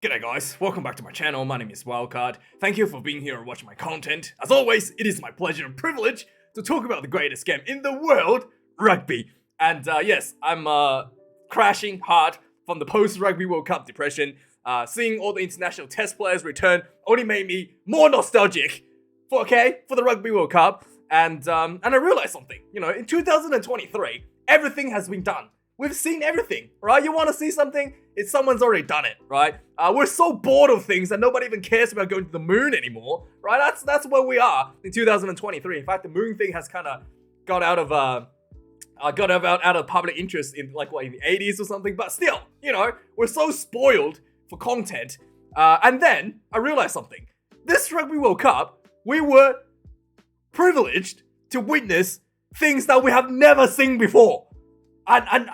G'day guys, welcome back to my channel. My name is Wildcard. Thank you for being here and watching my content. As always, it is my pleasure and privilege to talk about the greatest game in the world, rugby. And yes, I'm crashing hard from the post-Rugby World Cup depression. Seeing all the international test players return only made me more nostalgic for the Rugby World Cup. And I realized something. In 2023, everything has been done. We've seen everything, right? You want to see something? Someone's already done it, right? We're so bored of things that nobody even cares about going to the moon anymore, right? That's where we are in 2023. In fact, the moon thing has kind of got out of public interest in in the 80s or something. But still, we're so spoiled for content. And then I realized something. This Rugby World Cup, we were privileged to witness things that we have never seen before. And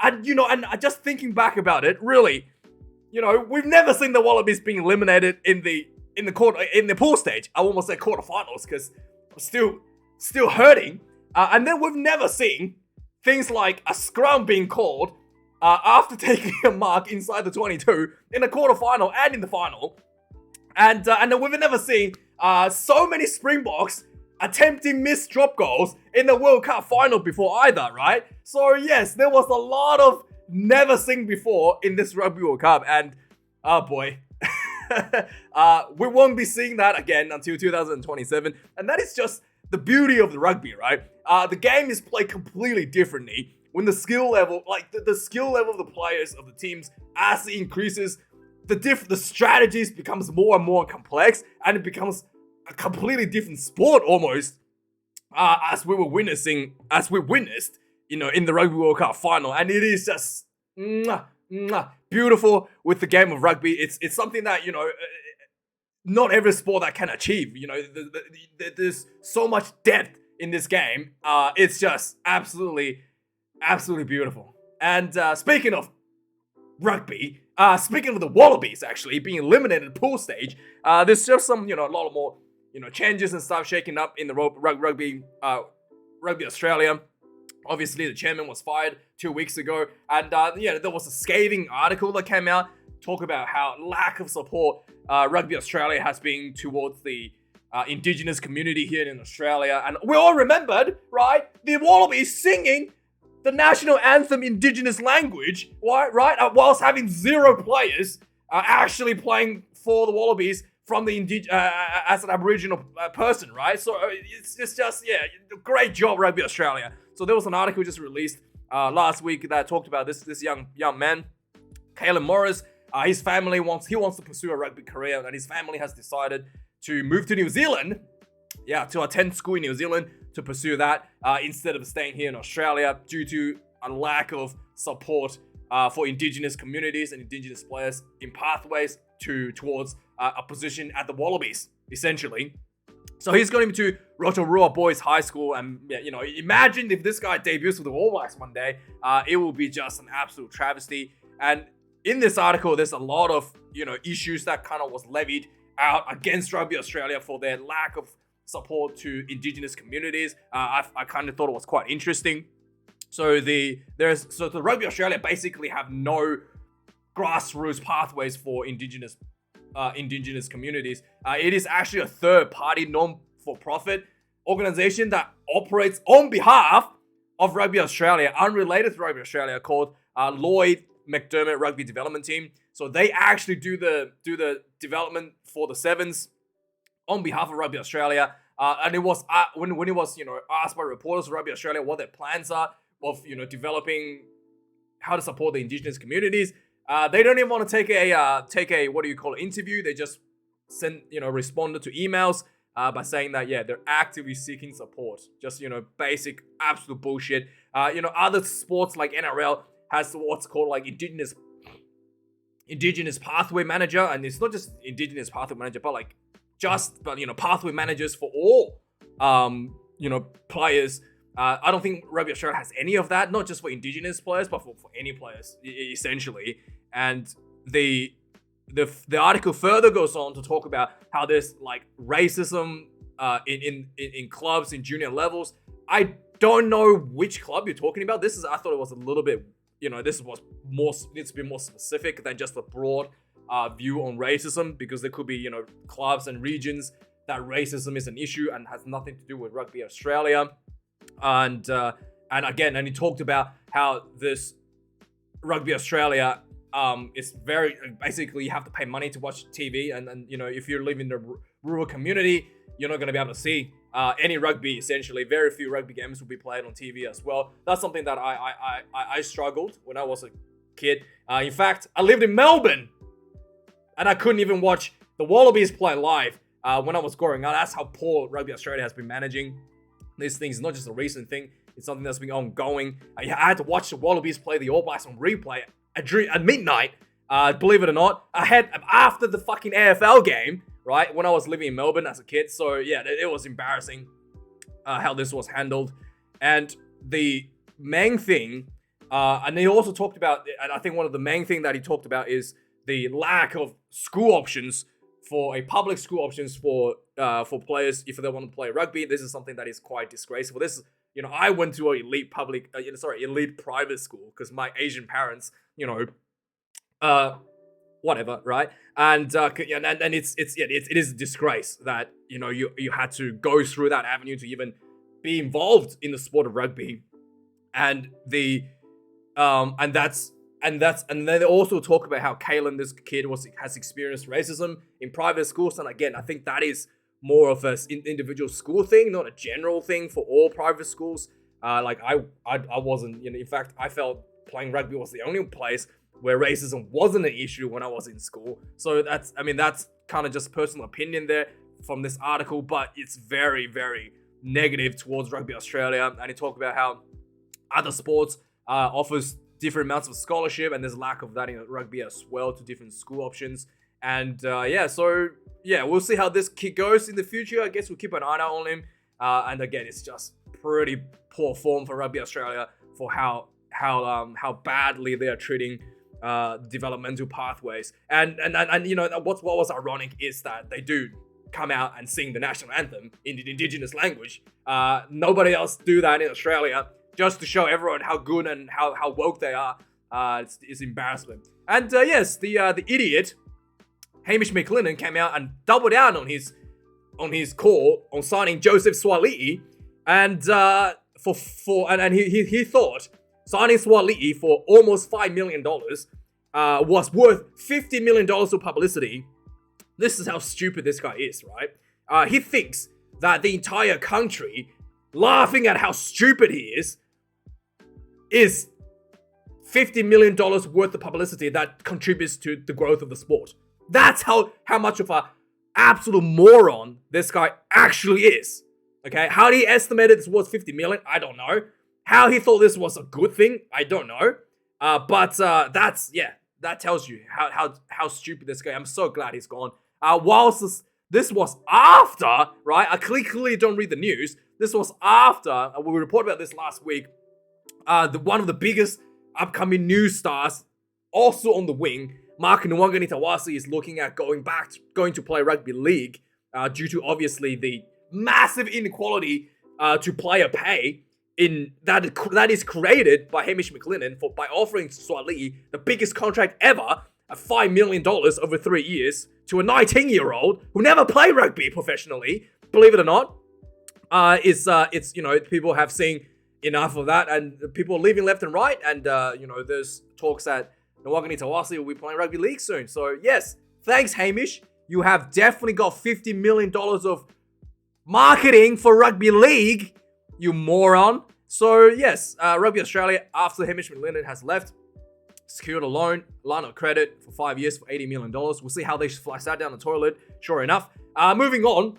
just thinking back about it, really, we've never seen the Wallabies being eliminated in the pool stage. I almost said quarterfinals because I'm still hurting. And then we've never seen things like a scrum being called after taking a mark inside the 22 in the quarterfinal and in the final. And then we've never seen so many Springboks attempting missed drop goals in the World Cup final before either, right? So yes, there was a lot of never seen before in this Rugby World Cup, and oh boy, we won't be seeing that again until 2027, and that is just the beauty of the rugby, right? The game is played completely differently when the skill level, the skill level of the players of the teams, as it increases, the strategies becomes more and more complex, and it becomes a completely different sport almost, as we witnessed, in the Rugby World Cup final, and it is just beautiful with the game of rugby. It's something that not every sport that can achieve. There's so much depth in this game. It's just absolutely beautiful. And speaking of rugby, speaking of the Wallabies actually being eliminated in the pool stage, there's just some a lot of more changes and stuff shaking up in the rugby Australia. Obviously, the chairman was fired 2 weeks ago, and there was a scathing article that came out talking about how lack of support Rugby Australia has been towards the Indigenous community here in Australia. And we all remembered, right? The Wallabies singing the national anthem Indigenous language, right? Whilst having zero players actually playing for the Wallabies from the as an Aboriginal person, right? So it's just great job, Rugby Australia. So there was an article just released last week that talked about this young man, Caelan Morris. His family wants to pursue a rugby career, and his family has decided to move to New Zealand, to attend school in New Zealand to pursue that instead of staying here in Australia due to a lack of support for Indigenous communities and Indigenous players in pathways towards a position at the Wallabies, essentially. So he's going to Rotorua Boys High School, and imagine if this guy debuts with the All Blacks one day, it will be just an absolute travesty. And in this article, there's a lot of issues that kind of was levied out against Rugby Australia for their lack of support to Indigenous communities. I kind of thought it was quite interesting. So the Rugby Australia basically have no grassroots pathways for Indigenous communities. It is actually a third-party non-for-profit organization that operates on behalf of Rugby Australia, unrelated to Rugby Australia, called Lloyd McDermott Rugby Development Team. So they actually do the development for the Sevens on behalf of Rugby Australia. And it was when it was asked by reporters of Rugby Australia what their plans are of developing how to support the Indigenous communities. They don't even want to take a interview. They just responded to emails by saying that they're actively seeking support. Just basic absolute bullshit. Other sports like NRL has what's called Indigenous Pathway Manager, and it's not just Indigenous Pathway Manager, but pathway managers for all players. I don't think Rugby Australia has any of that, not just for Indigenous players, but for any players, essentially. And the article further goes on to talk about how there's racism in clubs in junior levels. I don't know which club you're talking about. I thought it was a little bit, this was more, needs to be more specific than just a broad view on racism, because there could be, clubs and regions that racism is an issue and has nothing to do with Rugby Australia. And he talked about how this Rugby Australia is very, basically you have to pay money to watch TV, and if you live in the rural community, you're not going to be able to see any rugby. Essentially, very few rugby games will be played on TV as well. That's something that I struggled when I was a kid. In fact, I lived in Melbourne, and I couldn't even watch the Wallabies play live when I was growing up. That's how poor Rugby Australia has been managing these things. It's not just a recent thing. It's something that's been ongoing. I had to watch the Wallabies play the All Blacks on replay at midnight. Believe it or not, I had after the fucking AFL game, right, when I was living in Melbourne as a kid. So yeah, it was embarrassing how this was handled. And the main thing, and he also talked about, and I think one of the main thing that he talked about is the lack of school options public school options for players if they want to play rugby. This is something that is quite disgraceful. This is, I went to an elite elite private school because my Asian parents, whatever, right? And it is a disgrace that you had to go through that avenue to even be involved in the sport of rugby, and and then they also talk about how Kalen, this kid, has experienced racism in private schools, and again, I think that is more of an individual school thing, not a general thing for all private schools. I wasn't, in fact, I felt playing rugby was the only place where racism wasn't an issue when I was in school. So that's kind of just personal opinion there from this article, but it's very, very negative towards Rugby Australia. And he talked about how other sports offers different amounts of scholarship, and there's lack of that in rugby as well to different school options. And we'll see how this kid goes in the future. I guess we'll keep an eye out on him. And again, it's just pretty poor form for Rugby Australia for how badly they are treating developmental pathways. And what was ironic is that they do come out and sing the national anthem in the indigenous language. Nobody else do that in Australia, just to show everyone how good and how woke they are. It's embarrassment. And the idiot Hamish McLennan came out and doubled down on his call on signing Joseph Suaalii, and he thought signing Suaalii for almost $5 million was worth $50 million of publicity. This is how stupid this guy is, right? He thinks that the entire country, laughing at how stupid he is $50 million worth of publicity that contributes to the growth of the sport. That's how much of a absolute moron this guy actually is. Okay, how he estimated this was 50 million, I don't know. How he thought this was a good thing, I don't know. But that tells you how stupid this guy. I'm so glad he's gone. Whilst this was after, right? I clearly don't read the news. This was after we reported about this last week. One of the biggest upcoming news stars, also on the wing, Mark Nwangani-Tawasi, is looking at going to play rugby league due to obviously the massive inequality to player pay that is created by Hamish McLennan by offering Suaalii the biggest contract ever at $5 million over 3 years to a 19-year-old who never played rugby professionally. Believe it or not, it's people have seen enough of that, and people are leaving left and right, and there's talks that Nwangani-Tawasi will be playing rugby league soon. So yes, thanks Hamish. You have definitely got $50 million of marketing for rugby league, you moron. So yes, Rugby Australia, after Hamish McLennan has left, secured a line of credit for 5 years for $80 million. We'll see how they flush that down the toilet. Sure enough. Moving on,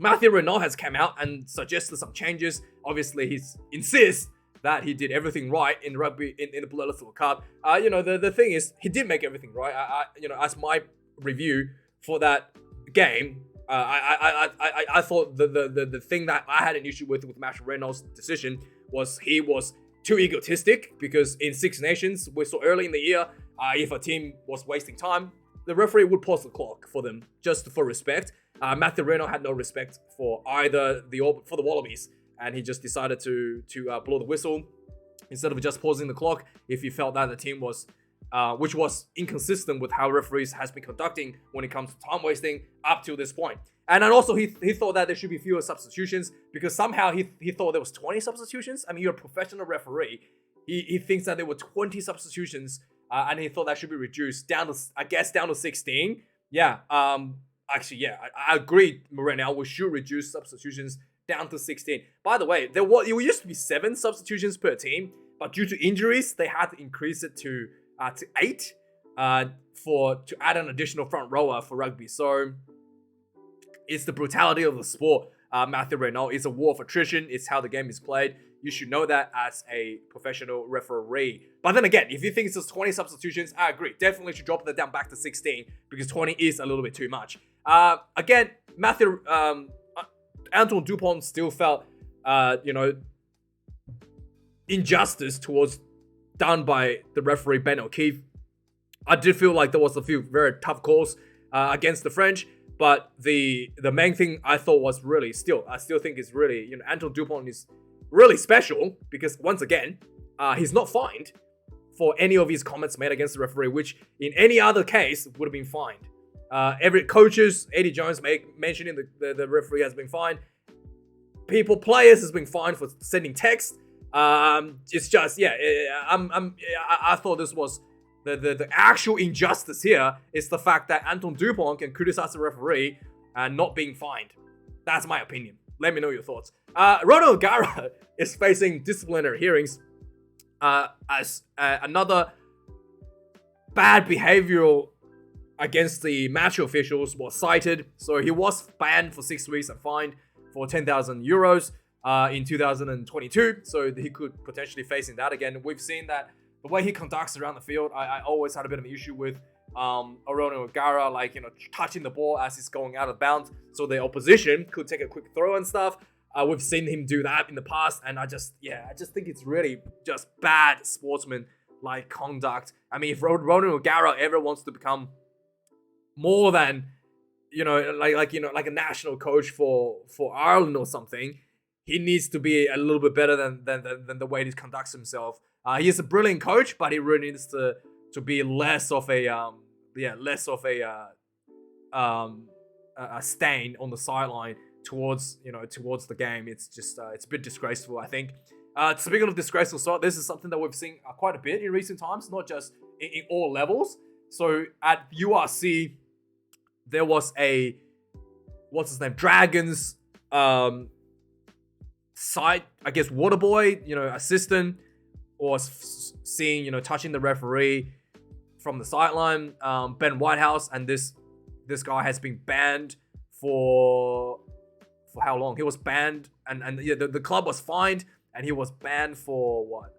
Matthew Renault has come out and suggested some changes. Obviously, he insists that he did everything right in rugby in the Buleleng World Cup. The thing is, he did make everything right. As my review for that game, I thought the thing that I had an issue with Matthew Renault's decision was he was too egotistic, because in Six Nations, we saw early in the year, if a team was wasting time, the referee would pause the clock for them, just for respect. Matthew Renault had no respect for either the Wallabies, and he just decided to blow the whistle instead of just pausing the clock if he felt that the team was which was inconsistent with how referees has been conducting when it comes to time wasting up to this point. And then also he thought that there should be fewer substitutions because somehow he thought there was 20 substitutions. I mean, you're a professional referee. He thinks that there were 20 substitutions, and he thought that should be reduced down to 16. Yeah. Actually, yeah, I agree, Moreno. We should reduce substitutions down to 16. By the way, it used to be 7 substitutions per team, but due to injuries, they had to increase it to 8 to add an additional front rower for rugby. So it's the brutality of the sport, Matthew Reynolds. It's a war of attrition. It's how the game is played. You should know that as a professional referee. But then again, if you think it's just 20 substitutions, I agree. Definitely should drop that down back to 16 because 20 is a little bit too much. Again, Antoine Dupont still felt, injustice done by the referee Ben O'Keefe. I did feel like there was a few very tough calls against the French, but the main thing I thought was I still think is really, Antoine Dupont is really special because once again, he's not fined for any of his comments made against the referee, which in any other case would have been fined. Every coaches, Eddie Jones mentioning the referee has been fined. Players has been fined for sending text. It's just, I thought this was the actual injustice here is the fact that Antoine Dupont can criticize the referee and not being fined. That's my opinion. Let me know your thoughts. Ronald O'Gara is facing disciplinary hearings as another bad behavioral against the match officials was cited. So he was banned for 6 weeks and fined for 10,000 euros in 2022. So he could potentially facing that again. We've seen that the way he conducts around the field, I always had a bit of an issue with Ronald O'Gara, touching the ball as it's going out of bounds. So the opposition could take a quick throw and stuff. We've seen him do that in the past. And I just think it's really just bad sportsman-like conduct. I mean, if Ronald O'Gara ever wants to become more than, like a national coach for Ireland or something, he needs to be a little bit better than the way he conducts himself. He is a brilliant coach, but he really needs to be less of a stain on the sideline towards the game. It's just it's a bit disgraceful, I think. Speaking of disgraceful, so this is something that we've seen quite a bit in recent times, not just in all levels. So at URC, there was Dragons side, I guess, water boy, assistant, or seen, touching the referee from the sideline, Ben Whitehouse, and this guy has been banned for how long? He was banned, and the club was fined, and he was banned for what?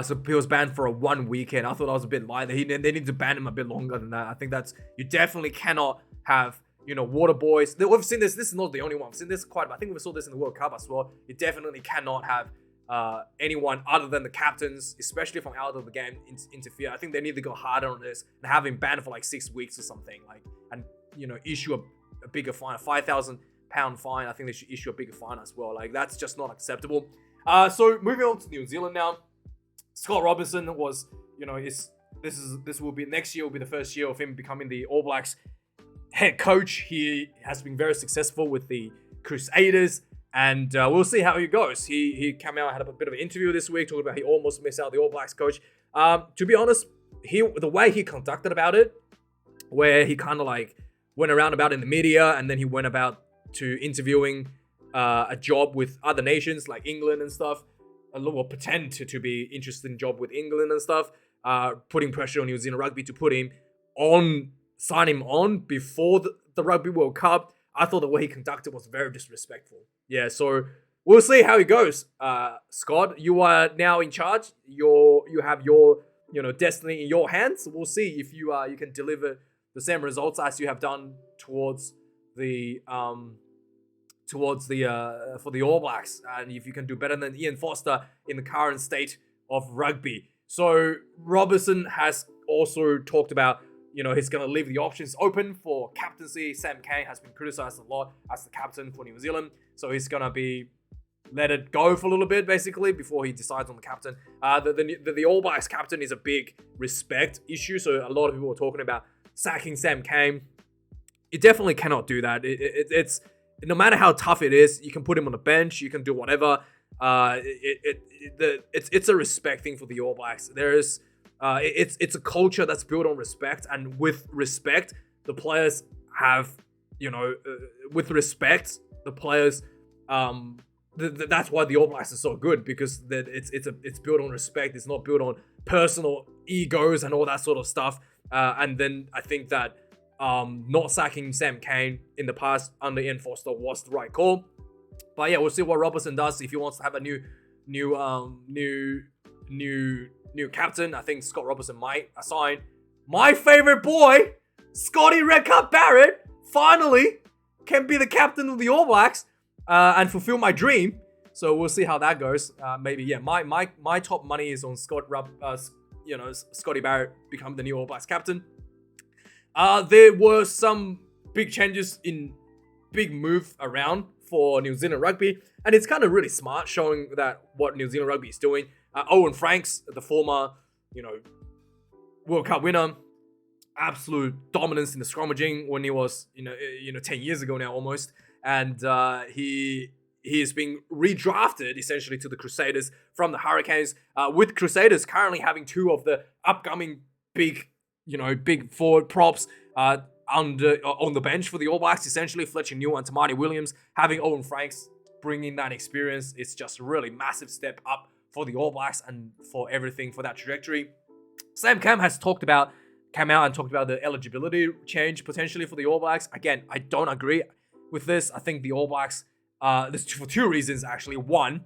So he was banned for 1 weekend. I thought that was a bit light. They need to ban him a bit longer than that. I think you definitely cannot have, water boys. We've seen this. This is not the only one. We've seen this quite. I think we saw this in the World Cup as well. You definitely cannot have anyone other than the captains, especially from out of the game, interfere. I think they need to go harder on this and have him banned for 6 weeks or something. And issue a bigger fine, a £5,000 fine. I think they should issue a bigger fine as well. That's just not acceptable. So moving on to New Zealand now. Scott Robinson was, this will be next year will be the first year of him becoming the All Blacks head coach. He has been very successful with the Crusaders, and we'll see how he goes. He came out, had a bit of an interview this week, talking about he almost missed out the All Blacks coach. To be honest, the way he conducted about it, where he kind of went around about in the media, and then he went about to interviewing a job with other nations like England and stuff. Or pretend to be interested in job with England and stuff, putting pressure on New Zealand Rugby to sign him on before the Rugby World Cup. I thought the way he conducted was very disrespectful. Yeah, so we'll see how it goes. Scott, you are now in charge. You have your destiny in your hands. We'll see if you can deliver the same results as you have done towards the for the All Blacks, and if you can do better than Ian Foster in the current state of rugby. So Robertson has also talked about, he's going to leave the options open for captaincy. Sam Cane has been criticised a lot as the captain for New Zealand, so he's going to be let it go for a little bit, basically, before he decides on the captain. The All Blacks captain is a big respect issue, so a lot of people are talking about sacking Sam Cane. You definitely cannot do that. It's no matter how tough it is, you can put him on the bench, you can do whatever. It's a respect thing for the All Blacks. It's a culture that's built on respect, and with respect, the players have, with respect, the players, that's why the All Blacks are so good, because it's built on respect. It's not built on personal egos and all that sort of stuff. And then I think that not sacking Sam Cane in the past under Ian Foster was the right call. But yeah, we'll see what Robertson does if he wants to have a new captain. I think Scott Robertson might assign my favorite boy, Scotty Redcup Barrett, finally can be the captain of the All Blacks and fulfill my dream. So we'll see how that goes. Maybe, yeah, my top money is on Scotty Barrett become the new All Blacks captain. There were some big changes in big move around for New Zealand rugby, and it's kind of really smart, showing that what New Zealand rugby is doing. Owen Franks, the former, World Cup winner, absolute dominance in the scrummaging when he was, 10 years ago now almost, and he is being redrafted essentially to the Crusaders from the Hurricanes, with Crusaders currently having two of the upcoming big forward props on the bench for the All Blacks, essentially Fletcher Newell and Tamati Williams. Having Owen Franks bringing that experience, it's just a really massive step up for the All Blacks and for everything for that trajectory. Sam Cam has come out and talked about the eligibility change potentially for the All Blacks. Again, I don't agree with this. I think the All Blacks, this for two reasons actually. One,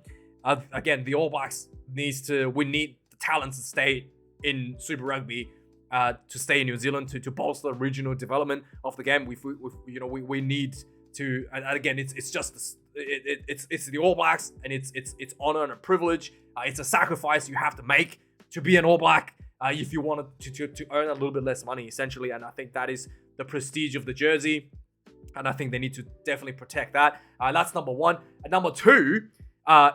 again, the All Blacks we need the talent to stay in Super Rugby, to stay in New Zealand, to bolster the regional development of the game. We need to, and again, it's just it's the All Blacks, and it's honor and a privilege. It's a sacrifice you have to make to be an All Black, if you want to earn a little bit less money, essentially. And I think that is the prestige of the jersey, and I think they need to definitely protect that. That's number one. And number two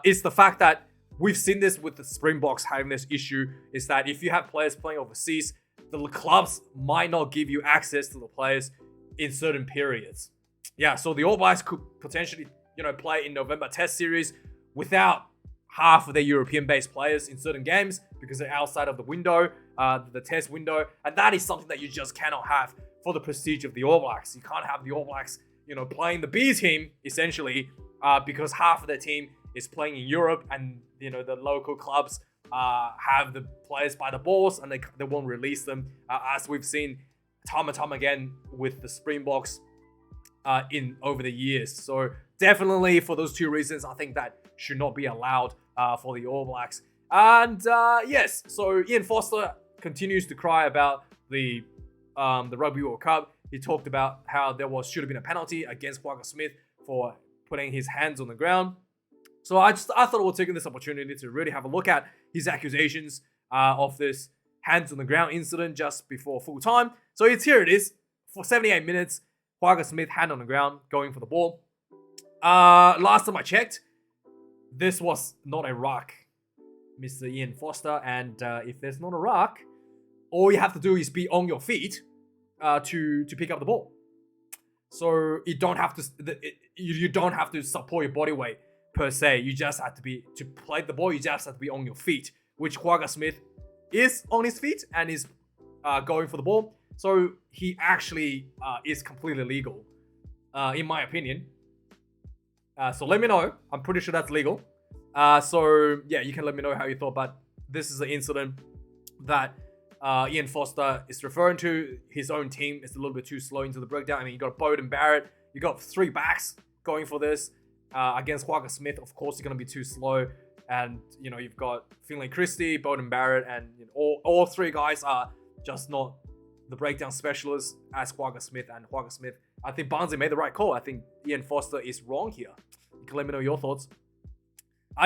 is the fact that we've seen this with the Springboks having this issue, is that if you have players playing overseas, the clubs might not give you access to the players in certain periods. Yeah, so the All Blacks could potentially, play in November Test Series without half of their European-based players in certain games because they're outside of the window, the Test window, and that is something that you just cannot have for the prestige of the All Blacks. You can't have the All Blacks, playing the B team essentially, because half of their team is playing in Europe, and the local clubs have the players by the balls, and they won't release them, as we've seen time and time again with the Springboks in over the years. So definitely for those two reasons, I think that should not be allowed for the All Blacks. And yes, so Ian Foster continues to cry about the Rugby World Cup. He talked about how there should have been a penalty against Kwagga Smith for putting his hands on the ground. So I thought we'll take this opportunity to really have a look at his accusations of this hands on the ground incident just before full time. So here it is. For 78 minutes, Kwagga Smith hand on the ground, going for the ball. Last time I checked, this was not a ruck, Mr. Ian Foster. And if there's not a ruck, all you have to do is be on your feet to pick up the ball. So you don't have to support your body weight per se. You just have to play the ball. You just have to be on your feet, which Kwagga Smith is on his feet and is going for the ball. So he actually is completely legal, in my opinion. So let me know. I'm pretty sure that's legal. So yeah, you can let me know how you thought. But this is an incident that Ian Foster is referring to. His own team is a little bit too slow into the breakdown. I mean, you got Beauden Barrett. You got three backs going for this. Against Kwagga Smith, of course, you're going to be too slow. And, you've got Finlay Christie, Beauden Barrett, and all three guys are just not the breakdown specialists as Kwagga Smith. And Kwagga Smith, I think Barnsley made the right call. I think Ian Foster is wrong here. You can let me know your thoughts.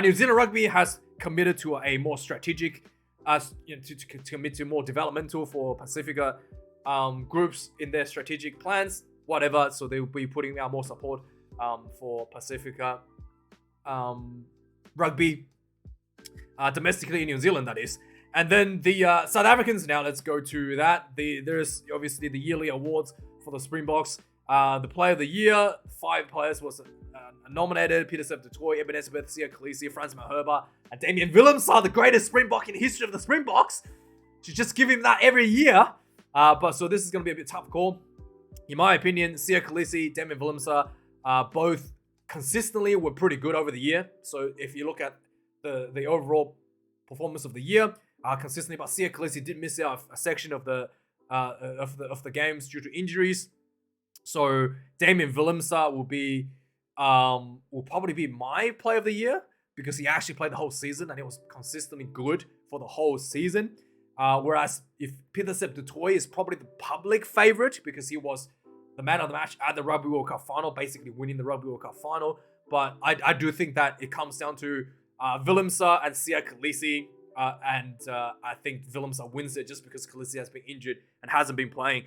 New Zealand Rugby has committed to a more strategic, to commit to more developmental for Pacifica groups in their strategic plans, whatever. So they will be putting out more support for Pacifica rugby domestically in New Zealand, that is. And then the South Africans, now let's go to that. There's obviously the yearly awards for the Springboks. The Player of the Year, 5 players was nominated. Pieter-Steph du Toit, Ebenezer Bethia, Khaleesi, Frans Malherbe, and Damian Willems are the greatest Springbok in the history of the Springboks. Should just give him that every year. But so this is going to be a bit tough call. In my opinion, Siya Kolisi, Damian Willems both consistently were pretty good over the year. So if you look at the overall performance of the year, consistently, but Siya Kolisi did miss out a section of the games due to injuries. So Damian Willems will probably be my Player of the Year because he actually played the whole season and he was consistently good for the whole season. Whereas if Pieter-Steph du Toit is probably the public favorite because he was the man of the match at the Rugby World Cup final, basically winning the Rugby World Cup final. But I do think that it comes down to Willems and Siya Kolisi. And I think Willems wins it just because Kolisi has been injured and hasn't been playing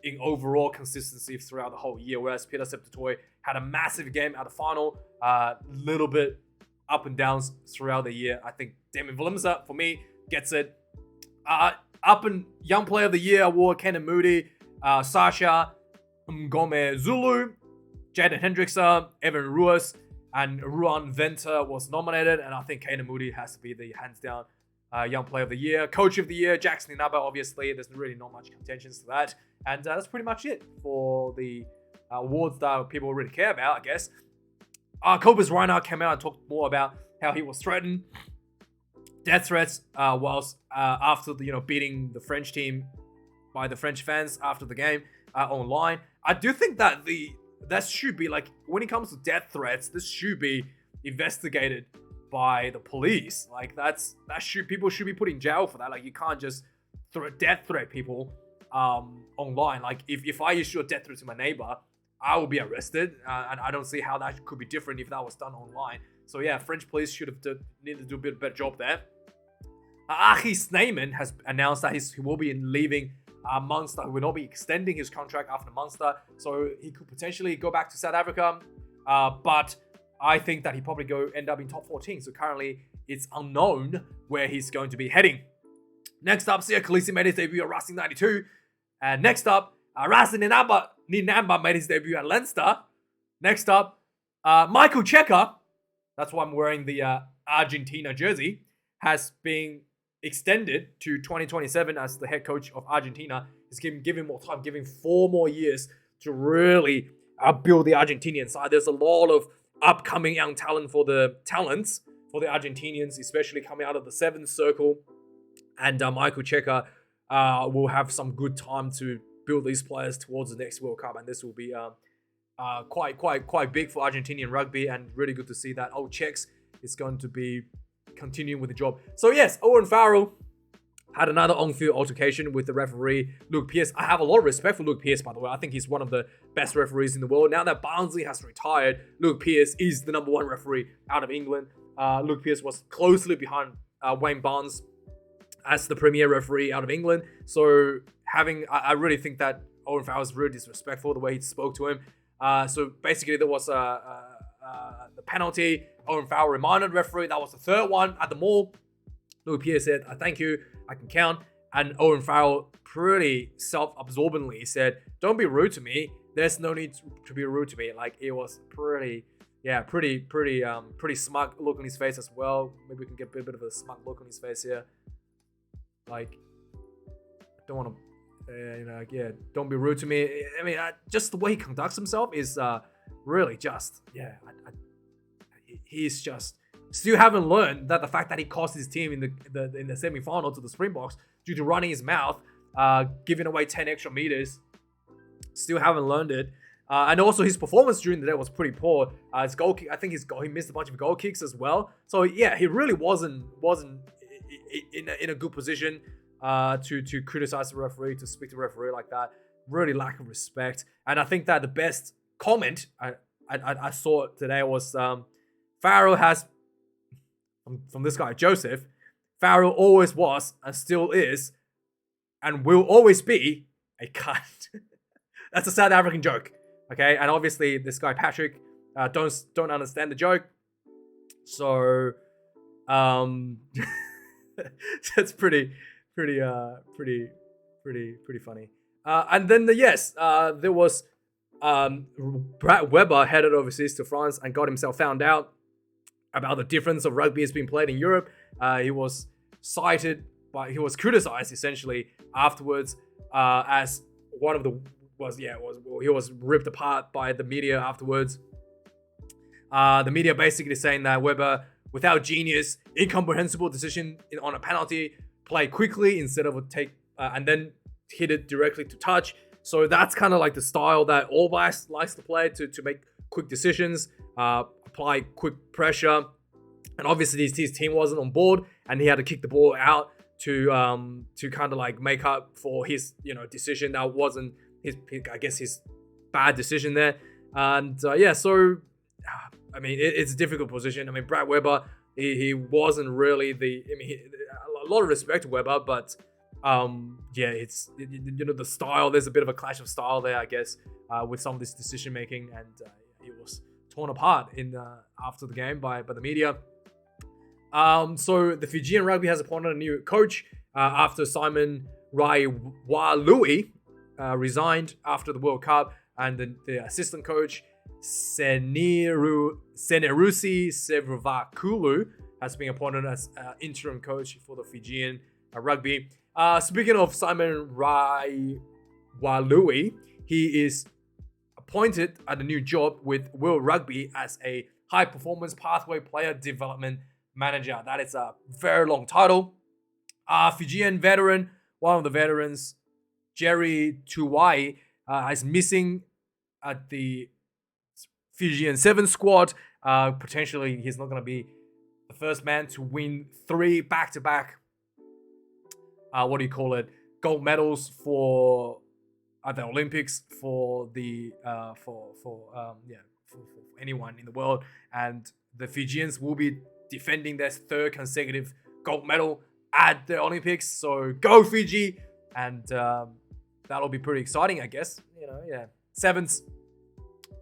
in overall consistency throughout the whole year. Whereas Pieter-Steph du Toit had a massive game at the final, little bit up and downs throughout the year. I think Damian Willems, for me, gets it. Up and Young Player of the Year award, Canan Moodie, Sasha Ngome Zulu, Jaden Hendrickson, Evan Ruas, and Ruan Venter was nominated. And I think Canan Moodie has to be the hands down Young Player of the Year. Coach of the Year, Jackson Inaba, obviously. There's really not much contentions to that. And that's pretty much it for the awards that people really care about, I guess. Cobus Reinhardt came out and talked more about how he was threatened. Death threats whilst after beating the French team by the French fans after the game online. I do think that that should be, like, when it comes to death threats, this should be investigated by the police. Like, people should be put in jail for that. Like, you can't just death threat people online. Like, if I issue a death threat to my neighbor, I will be arrested, and I don't see how that could be different if that was done online. So yeah, French police should have needed to do a bit better job there. Achi Snyman has announced that he will be leaving Munster. He will not be extending his contract after Munster, so he could potentially go back to South Africa. But I think that he probably end up in top 14. So currently, it's unknown where he's going to be heading. Next up, Siya Kolisi made his debut at Racing 92. And next up, Racing Ninamba made his debut at Leinster. Next up, Michael Cheika, that's why I'm wearing the Argentina jersey, has been extended to 2027 as the head coach of Argentina. He's giving more time, giving 4 more years to really build the Argentinian side. There's a lot of upcoming young talent for the Argentinians, especially coming out of the 7th circle. And Michael Cheika will have some good time to build these players towards the next World Cup, and this will be quite big for Argentinian rugby, and really good to see that old Czechs is going to be continuing with the job. So yes, Owen Farrell had another on-field altercation with the referee, Luke Pearce. I have a lot of respect for Luke Pearce, by the way. I think he's one of the best referees in the world. Now that Barnsley has retired, Luke Pearce is the number 1 referee out of England. Luke Pearce was closely behind Wayne Barnes as the premier referee out of England. So I really think that Owen Farrell was really disrespectful the way he spoke to him. So basically there was the penalty. Owen Farrell reminded the referee. That was the 3rd one at the mall. Luke Pearce said, "Thank you, I can count." And Owen Farrell pretty self-absorbently said, "Don't be rude to me. There's no need to be rude to me." Like, it was pretty smug look on his face as well. Maybe we can get a bit of a smug look on his face here. Like, I don't want to, don't be rude to me. I mean, just the way he conducts himself is really just, he's just still haven't learned that the fact that he cost his team in the semi-final to the Springboks due to running his mouth, giving away 10 extra meters, still haven't learned it. And also his performance during the day was pretty poor. His goal kick, I think he missed a bunch of goal kicks as well. So yeah, he really wasn't in a good position to criticize the referee, to speak to the referee like that. Really lack of respect. And I think that the best comment I saw today was Farrell has, from this guy Joseph, Farrell always was and still is and will always be a cunt. That's a South African joke, okay? And obviously this guy Patrick don't understand the joke. So that's pretty funny. And then there was Brad Weber headed overseas to France and got himself found out about the difference of rugby has been played in Europe. He was criticized essentially afterwards as one of the he was ripped apart by the media afterwards. The media basically saying that Weber, without genius, incomprehensible decision on a penalty, play quickly instead of and then hit it directly to touch. So that's kind of like the style that Allbys likes to play, to make quick decisions, apply quick pressure. And obviously his team wasn't on board, and he had to kick the ball out to kind of like make up for his decision that wasn't his bad decision there. And I mean, it's a difficult position. I mean, Brad Weber, he wasn't really a lot of respect to Weber, but it's the style. There's a bit of a clash of style there, I guess, with some of this decision making, and he was torn apart after the game by the media. So the Fijian rugby has appointed a new coach after Simon Raiwalui resigned after the World Cup, and the assistant coach Senerusi Sevavakulu has been appointed as interim coach for the Fijian rugby. Speaking of Simon Raiwalui, he is appointed at a new job with World Rugby as a high performance pathway player development manager. That is a very long title. Fijian veteran, one of the veterans, Jerry Tuwai, is missing at the Fijian 7 squad. Potentially, he's not going to be the first man to win 3 back-to-back, gold medals for the Olympics for anyone in the world. And the Fijians will be defending their 3rd consecutive gold medal at the Olympics. So go Fiji! And that'll be pretty exciting, I guess. 7s.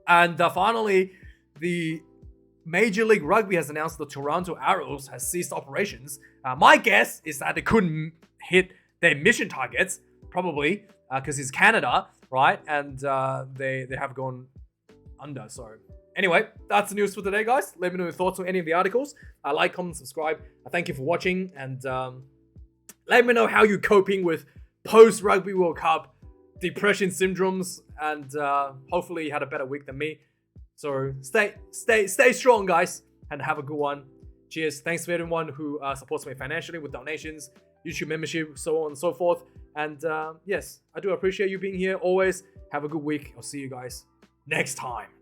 And finally, the Major League Rugby has announced the Toronto Arrows has ceased operations. My guess is that they couldn't hit their mission targets, probably, because it's Canada, right? And they have gone under. So anyway, that's the news for today, guys. Let me know your thoughts on any of the articles. Like, comment, subscribe. Thank you for watching. And let me know how you're coping with post-Rugby World Cup depression syndromes, and hopefully you had a better week than me. So stay strong, guys, and have a good one. Cheers. Thanks for everyone who supports me financially with donations, YouTube membership, so on and so forth. And yes, I do appreciate you being here always. Have a good week. I'll see you guys next time.